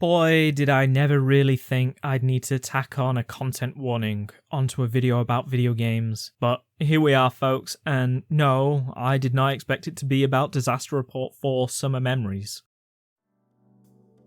Boy, did I never really think I'd need to tack on a content warning onto a video about video games, but here we are folks, and no, I did not expect it to be about Disaster Report 4 Summer Memories.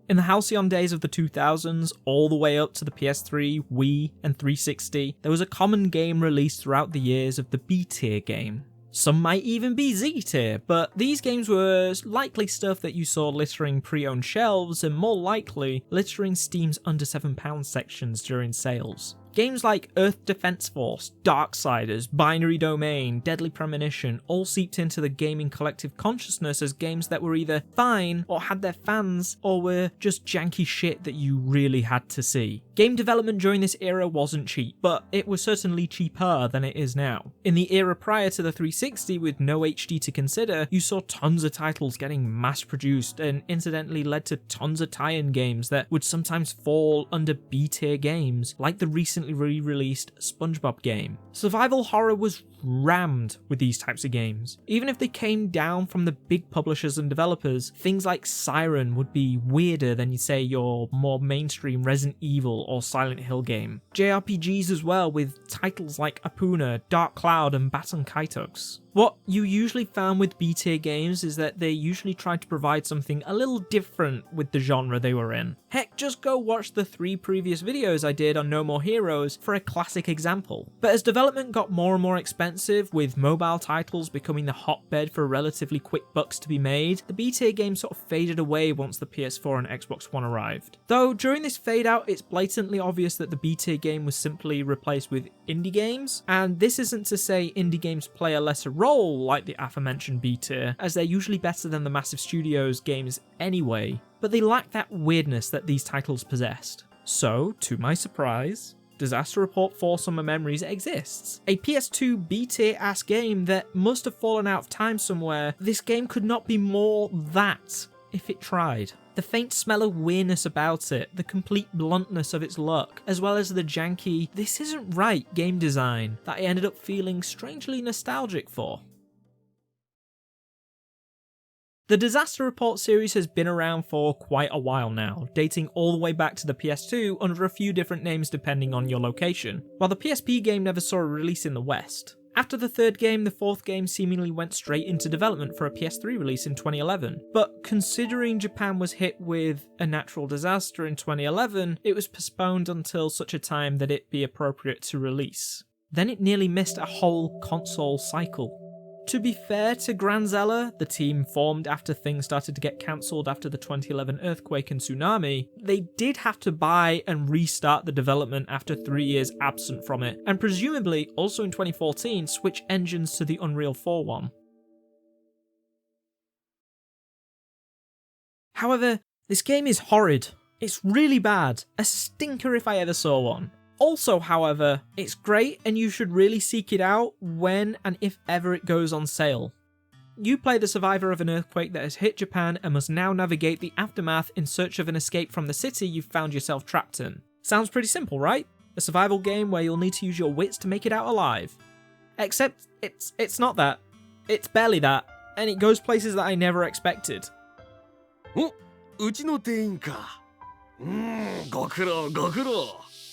In the halcyon days of the 2000s, all the way up to the PS3, Wii, and 360, there was a common game released throughout the years of the B-tier game. Some might even be Z-tier, but these games were likely stuff that you saw littering pre-owned shelves and more likely littering Steam's under £7 sections during sales. Games like Earth Defense Force, Darksiders, Binary Domain, Deadly Premonition all seeped into the gaming collective consciousness as games that were either fine or had their fans or were just janky shit that you really had to see. Game development during this era wasn't cheap, but it was certainly cheaper than it is now. In the era prior to the 360 with no HD to consider, you saw tons of titles getting mass produced and incidentally led to tons of tie-in games that would sometimes fall under B-tier games, like the recently re-released SpongeBob game. Survival horror was rammed with these types of games. Even if they came down from the big publishers and developers, things like Siren would be weirder than, you say, your more mainstream Resident Evil or Silent Hill game. JRPGs as well, with titles like Apuna, Dark Cloud and Baton Kaitos. What you usually found with B-tier games is that they usually tried to provide something a little different with the genre they were in. Heck, just go watch the 3 previous videos I did on No More Heroes for a classic example. But as development got more and more expensive, with mobile titles becoming the hotbed for relatively quick bucks to be made, the B-tier games sort of faded away once the PS4 and Xbox One arrived. Though during this fade out, it's blatantly obvious that the B-tier game was simply replaced with indie games, and this isn't to say indie games play a lesser role like the aforementioned B-tier, as they're usually better than the massive studios games anyway, but they lack that weirdness that these titles possessed. So, to my surprise, Disaster Report 4 Summer Memories exists. A PS2 B-tier ass game that must have fallen out of time somewhere. This game could not be more that if it tried. The faint smell of weirdness about it, the complete bluntness of its look, as well as the janky, this isn't right game design that I ended up feeling strangely nostalgic for. The Disaster Report series has been around for quite a while now, dating all the way back to the PS2 under a few different names depending on your location, while the PSP game never saw a release in the West. After the 3rd game, the 4th game seemingly went straight into development for a PS3 release in 2011, but considering Japan was hit with a natural disaster in 2011, it was postponed until such a time that it be appropriate to release. Then it nearly missed a whole console cycle. To be fair to Granzella, the team formed after things started to get cancelled after the 2011 earthquake and tsunami, they did have to buy and restart the development after 3 years absent from it, and presumably also in 2014 switch engines to the Unreal 4 one. However, this game is horrid. It's really bad, a stinker if I ever saw one. Also, however, it's great and you should really seek it out when and if ever it goes on sale. You play the survivor of an earthquake that has hit Japan and must now navigate the aftermath in search of an escape from the city you've found yourself trapped in. Sounds pretty simple, right? A survival game where you'll need to use your wits to make it out alive. Except, it's not that. It's barely that, and it goes places that I never expected.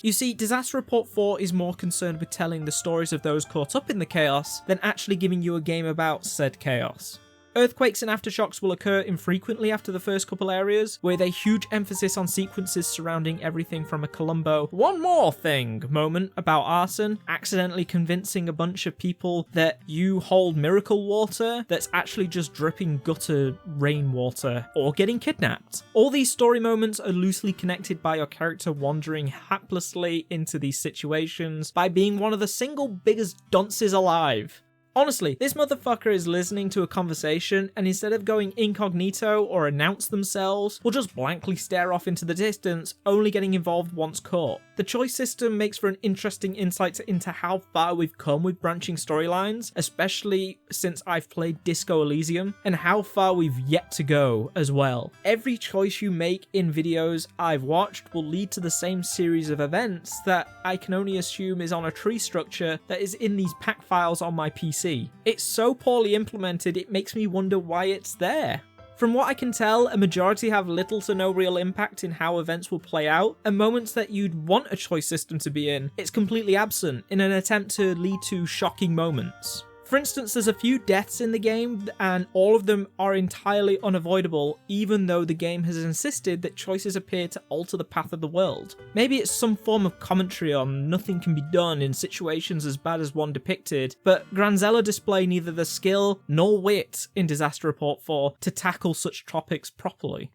You see, Disaster Report 4 is more concerned with telling the stories of those caught up in the chaos than actually giving you a game about said chaos. Earthquakes and aftershocks will occur infrequently after the first couple areas, with a huge emphasis on sequences surrounding everything from a Columbo "one more thing" moment about arson, accidentally convincing a bunch of people that you hold miracle water that's actually just dripping gutter rainwater, or getting kidnapped. All these story moments are loosely connected by your character wandering haplessly into these situations by being one of the single biggest dunces alive. Honestly, this motherfucker is listening to a conversation and instead of going incognito or announce themselves, will just blankly stare off into the distance, only getting involved once caught. The choice system makes for an interesting insight into how far we've come with branching storylines, especially since I've played Disco Elysium, and how far we've yet to go as well. Every choice you make in videos I've watched will lead to the same series of events that I can only assume is on a tree structure that is in these pack files on my PC. It's so poorly implemented it makes me wonder why it's there. From what I can tell, a majority have little to no real impact in how events will play out, and moments that you'd want a choice system to be in, it's completely absent in an attempt to lead to shocking moments. For instance, there's a few deaths in the game, and all of them are entirely unavoidable, even though the game has insisted that choices appear to alter the path of the world. Maybe it's some form of commentary on nothing can be done in situations as bad as one depicted, but Granzella display neither the skill nor wit in Disaster Report 4 to tackle such topics properly.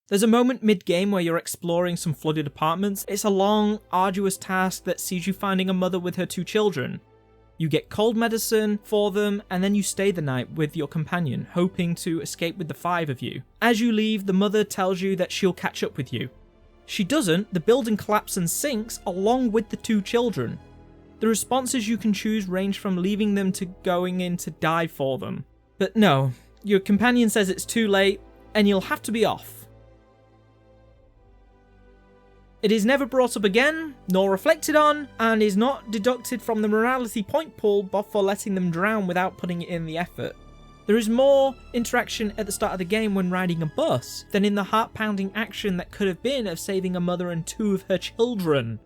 There's a moment mid-game where you're exploring some flooded apartments. It's a long, arduous task that sees you finding a mother with her 2 children. You get cold medicine for them, and then you stay the night with your companion, hoping to escape with the 5 of you. As you leave, the mother tells you that she'll catch up with you. She doesn't, the building collapses and sinks along with the 2 children. The responses you can choose range from leaving them to going in to die for them. But no, your companion says it's too late, and you'll have to be off. It is never brought up again, nor reflected on, and is not deducted from the morality point pool but for letting them drown without putting in the effort. There is more interaction at the start of the game when riding a bus than in the heart-pounding action that could have been of saving a mother and 2 of her children.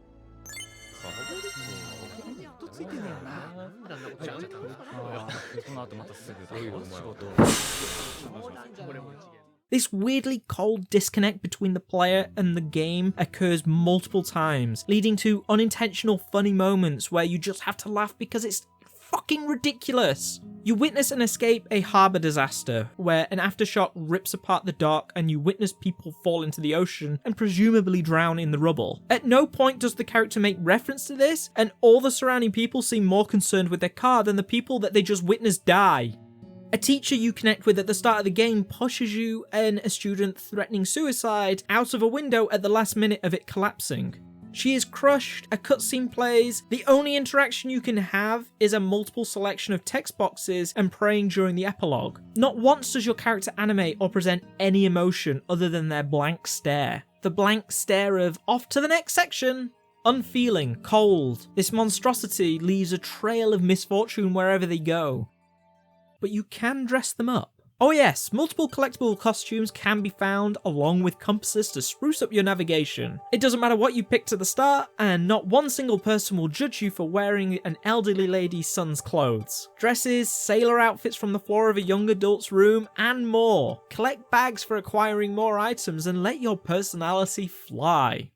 This weirdly cold disconnect between the player and the game occurs multiple times, leading to unintentional funny moments where you just have to laugh because it's fucking ridiculous. You witness and escape a harbour disaster, where an aftershock rips apart the dock and you witness people fall into the ocean and presumably drown in the rubble. At no point does the character make reference to this, and all the surrounding people seem more concerned with their car than the people that they just witnessed die. A teacher you connect with at the start of the game pushes you and a student threatening suicide out of a window at the last minute of it collapsing. She is crushed, a cutscene plays, the only interaction you can have is a multiple selection of text boxes and praying during the epilogue. Not once does your character animate or present any emotion other than their blank stare. The blank stare of off to the next section. Unfeeling, cold. This monstrosity leaves a trail of misfortune wherever they go. But you can dress them up. Oh yes, multiple collectible costumes can be found along with compasses to spruce up your navigation. It doesn't matter what you picked at the start, and not one single person will judge you for wearing an elderly lady's son's clothes. Dresses, sailor outfits from the floor of a young adult's room, and more. Collect bags for acquiring more items and let your personality fly.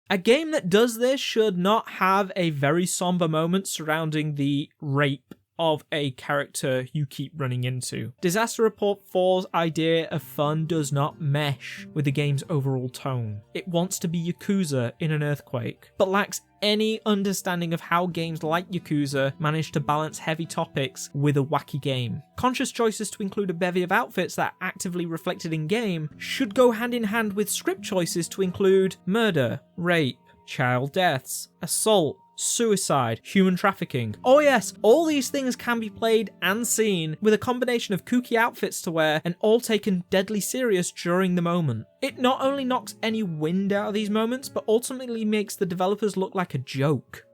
A game that does this should not have a very somber moment surrounding the rape of a character you keep running into. Disaster Report 4's idea of fun does not mesh with the game's overall tone. It wants to be Yakuza in an earthquake, but lacks any understanding of how games like Yakuza manage to balance heavy topics with a wacky game. Conscious choices to include a bevy of outfits that are actively reflected in game should go hand in hand with script choices to include murder, rape, child deaths, assault, suicide, human trafficking. Oh yes, all these things can be played and seen with a combination of kooky outfits to wear and all taken deadly serious during the moment. It not only knocks any wind out of these moments, but ultimately makes the developers look like a joke.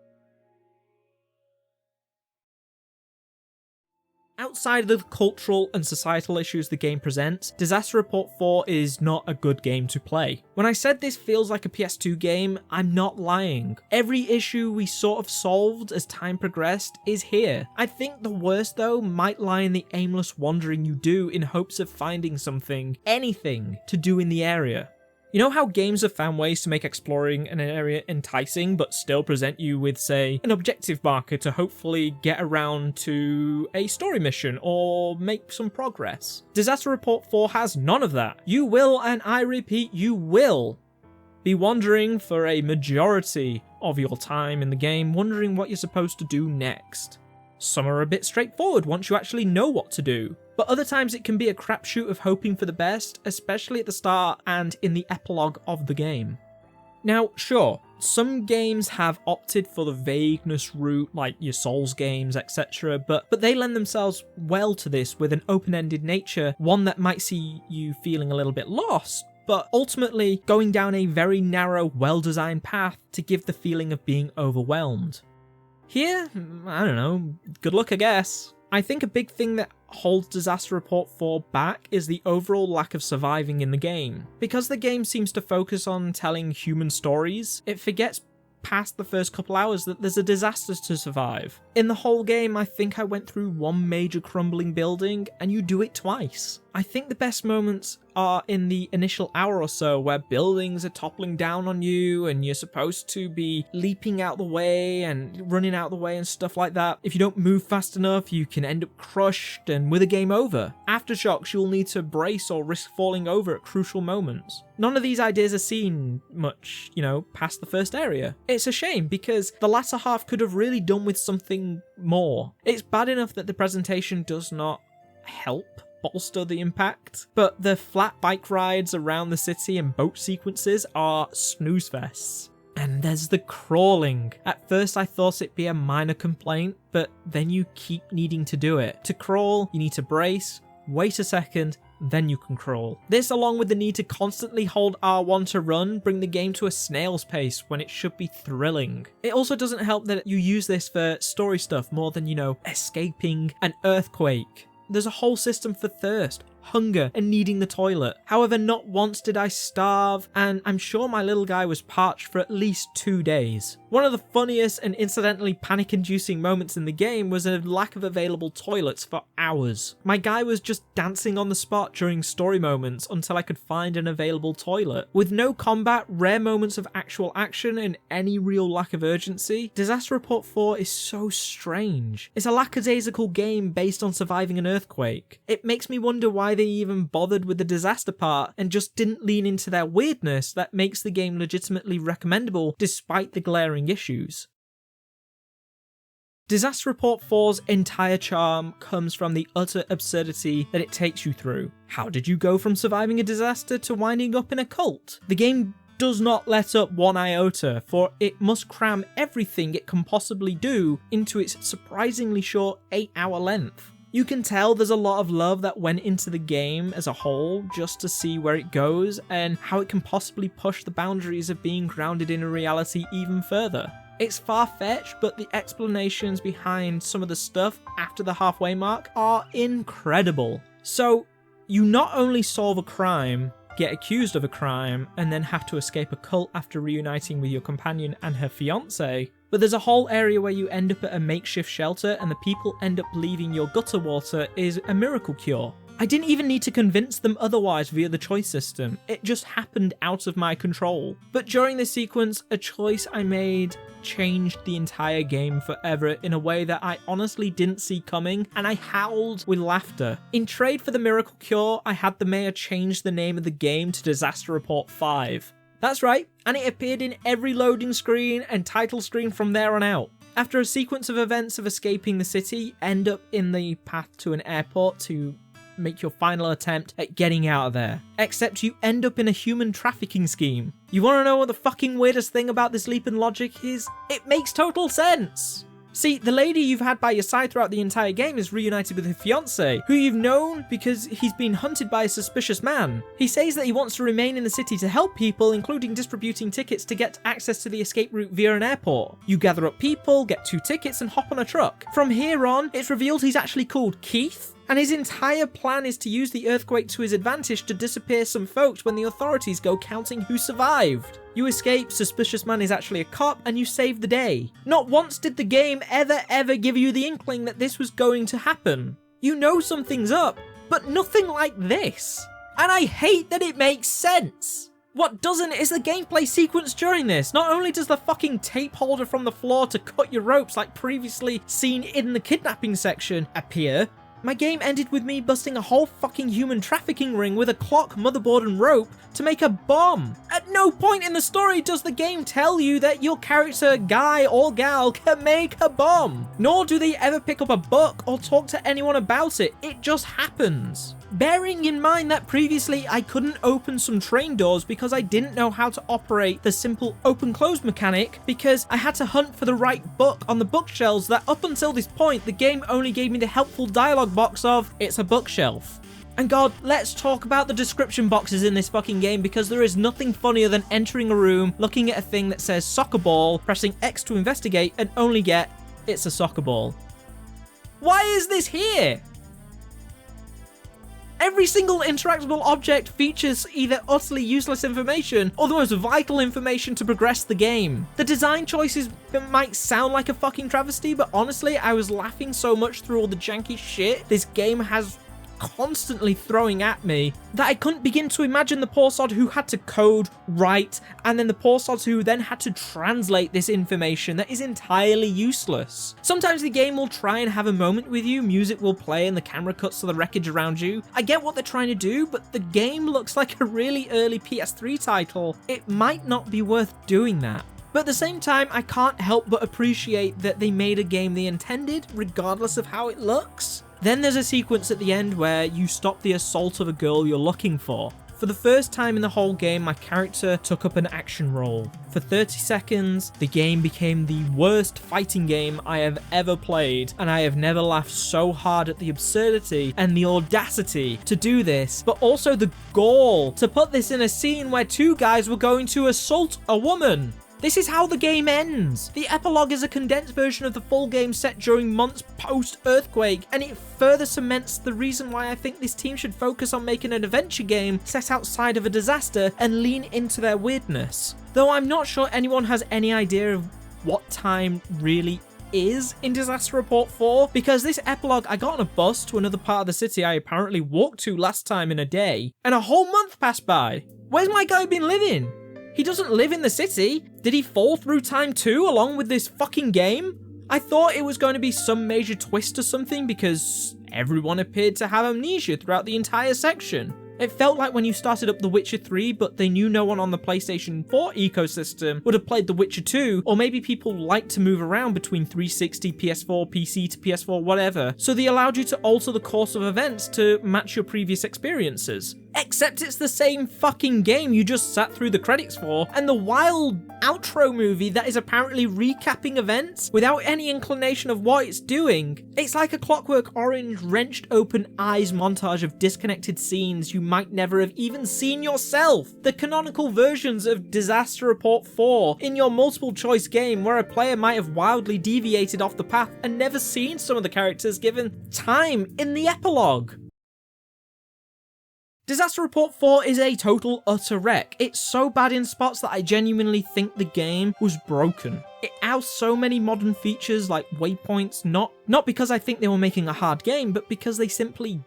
Outside of the cultural and societal issues the game presents, Disaster Report 4 is not a good game to play. When I said this feels like a PS2 game, I'm not lying. Every issue we sort of solved as time progressed is here. I think the worst though might lie in the aimless wandering you do in hopes of finding something, anything, to do in the area. You know how games have found ways to make exploring an area enticing but still present you with, say, an objective marker to hopefully get around to a story mission or make some progress? Disaster Report 4 has none of that. You will, and I repeat, you will, be wandering for a majority of your time in the game, wondering what you're supposed to do next. Some are a bit straightforward once you actually know what to do, but other times it can be a crapshoot of hoping for the best, especially at the start and in the epilogue of the game. Now, sure, some games have opted for the vagueness route, like your Souls games, etc., but they lend themselves well to this with an open-ended nature, one that might see you feeling a little bit lost, but ultimately going down a very narrow, well-designed path to give the feeling of being overwhelmed. Here, I don't know, good luck I guess. I think a big thing that holds Disaster Report 4 back is the overall lack of surviving in the game. Because the game seems to focus on telling human stories, it forgets past the first couple hours that there's a disaster to survive. In the whole game, I think I went through one major crumbling building, and you do it twice. I think the best moments are in the initial hour or so where buildings are toppling down on you and you're supposed to be leaping out the way and running out the way and stuff like that. If you don't move fast enough, you can end up crushed and with a game over. Aftershocks, you'll need to brace or risk falling over at crucial moments. None of these ideas are seen much, past the first area. It's a shame because the latter half could have really done with something more. It's bad enough that the presentation does not help bolster the impact, but the flat bike rides around the city and boat sequences are snooze fests. And there's the crawling. At first I thought it'd be a minor complaint, but then you keep needing to do it. To crawl, you need to brace, wait a second, then you can crawl. This, along with the need to constantly hold R1 to run, bring the game to a snail's pace when it should be thrilling. It also doesn't help that you use this for story stuff more than, escaping an earthquake. There's a whole system for thirst, hunger, and needing the toilet. However, not once did I starve, and I'm sure my little guy was parched for at least 2 days. One of the funniest and incidentally panic-inducing moments in the game was a lack of available toilets for hours. My guy was just dancing on the spot during story moments until I could find an available toilet. With no combat, rare moments of actual action, and any real lack of urgency, Disaster Report 4 is so strange. It's a lackadaisical game based on surviving an earthquake. It makes me wonder why they even bothered with the disaster part and just didn't lean into their weirdness that makes the game legitimately recommendable despite the glaring issues. Disaster Report 4's entire charm comes from the utter absurdity that it takes you through. How did you go from surviving a disaster to winding up in a cult? The game does not let up one iota, for it must cram everything it can possibly do into its surprisingly short 8-hour length. You can tell there's a lot of love that went into the game as a whole just to see where it goes and how it can possibly push the boundaries of being grounded in a reality even further. It's far-fetched, but the explanations behind some of the stuff after the halfway mark are incredible. So, you not only solve a crime, get accused of a crime, and then have to escape a cult after reuniting with your companion and her fiancé, but there's a whole area where you end up at a makeshift shelter and the people end up leaving your gutter water is a miracle cure. I didn't even need to convince them otherwise via the choice system, it just happened out of my control. But during this sequence, a choice I made changed the entire game forever in a way that I honestly didn't see coming, and I howled with laughter. In trade for the miracle cure, I had the mayor change the name of the game to Disaster Report 5. That's right, and it appeared in every loading screen and title screen from there on out. After a sequence of events of escaping the city, end up in the path to an airport to make your final attempt at getting out of there. Except you end up in a human trafficking scheme. You wanna know what the fucking weirdest thing about this leap in logic is? It makes total sense! See, the lady you've had by your side throughout the entire game is reunited with her fiancé, who you've known because he's been hunted by a suspicious man. He says that he wants to remain in the city to help people, including distributing tickets to get access to the escape route via an airport. You gather up people, get 2 tickets, and hop on a truck. From here on, it's revealed he's actually called Keith, and his entire plan is to use the earthquake to his advantage to disappear some folks when the authorities go counting who survived. You escape, suspicious man is actually a cop, and you save the day. Not once did the game ever give you the inkling that this was going to happen. You know something's up, but nothing like this. And I hate that it makes sense. What doesn't is the gameplay sequence during this. Not only does the fucking tape holder from the floor to cut your ropes like previously seen in the kidnapping section appear, my game ended with me busting a whole fucking human trafficking ring with a clock, motherboard, and rope to make a bomb. At no point in the story does the game tell you that your character, guy or gal, can make a bomb. Nor do they ever pick up a book or talk to anyone about it. It just happens. Bearing in mind that previously I couldn't open some train doors because I didn't know how to operate the simple open-close mechanic because I had to hunt for the right book on the bookshelves that up until this point the game only gave me the helpful dialogue box of, it's a bookshelf. And God, let's talk about the description boxes in this fucking game because there is nothing funnier than entering a room, looking at a thing that says soccer ball, pressing X to investigate and only get, it's a soccer ball. Why is this here? Every single interactable object features either utterly useless information or the most vital information to progress the game. The design choices might sound like a fucking travesty, but honestly, I was laughing so much through all the janky shit this game has constantly throwing at me that I couldn't begin to imagine the poor sod who had to code, write, and then the poor sods who then had to translate this information that is entirely useless. Sometimes the game will try and have a moment with you, music will play and the camera cuts to the wreckage around you. I get what they're trying to do, but the game looks like a really early PS3 title. It might not be worth doing that. But at the same time, I can't help but appreciate that they made a game they intended, regardless of how it looks. Then there's a sequence at the end where you stop the assault of a girl you're looking for. For the first time in the whole game, my character took up an action role. For 30 seconds, the game became the worst fighting game I have ever played, and I have never laughed so hard at the absurdity and the audacity to do this, but also the gall to put this in a scene where two guys were going to assault a woman. This is how the game ends. The epilogue is a condensed version of the full game set during months post-earthquake, and it further cements the reason why I think this team should focus on making an adventure game set outside of a disaster and lean into their weirdness. Though I'm not sure anyone has any idea of what time really is in Disaster Report 4, because this epilogue I got on a bus to another part of the city I apparently walked to last time in a day, and a whole month passed by. Where's my guy been living? He doesn't live in the city. Did he fall through time too, along with this fucking game? I thought it was going to be some major twist or something because everyone appeared to have amnesia throughout the entire section. It felt like when you started up The Witcher 3, but they knew no one on the PlayStation 4 ecosystem would have played The Witcher 2, or maybe people like to move around between 360, PS4, PC to PS4, whatever, so they allowed you to alter the course of events to match your previous experiences. Except it's the same fucking game you just sat through the credits for, and the wild outro movie that is apparently recapping events without any inclination of what it's doing. It's like a Clockwork Orange wrenched open eyes montage of disconnected scenes you might never have even seen yourself. The canonical versions of Disaster Report 4 in your multiple choice game where a player might have wildly deviated off the path and never seen some of the characters given time in the epilogue. Disaster Report 4 is a total utter wreck. It's so bad in spots that I genuinely think the game was broken. It has so many modern features like waypoints, not because I think they were making a hard game, but because they simply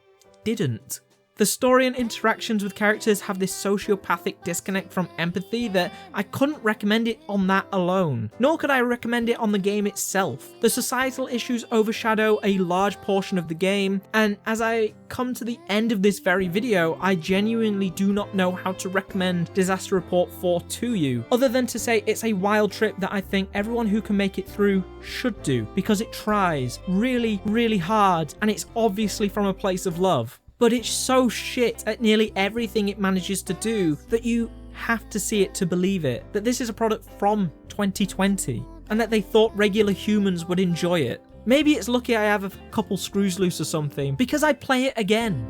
didn't. The story and interactions with characters have this sociopathic disconnect from empathy that I couldn't recommend it on that alone, nor could I recommend it on the game itself. The societal issues overshadow a large portion of the game, and as I come to the end of this very video, I genuinely do not know how to recommend Disaster Report 4 to you, other than to say it's a wild trip that I think everyone who can make it through should do, because it tries really, really hard, and it's obviously from a place of love. But it's so shit at nearly everything it manages to do that you have to see it to believe it. That this is a product from 2020 and that they thought regular humans would enjoy it. Maybe it's lucky I have a couple screws loose or something because I'd play it again.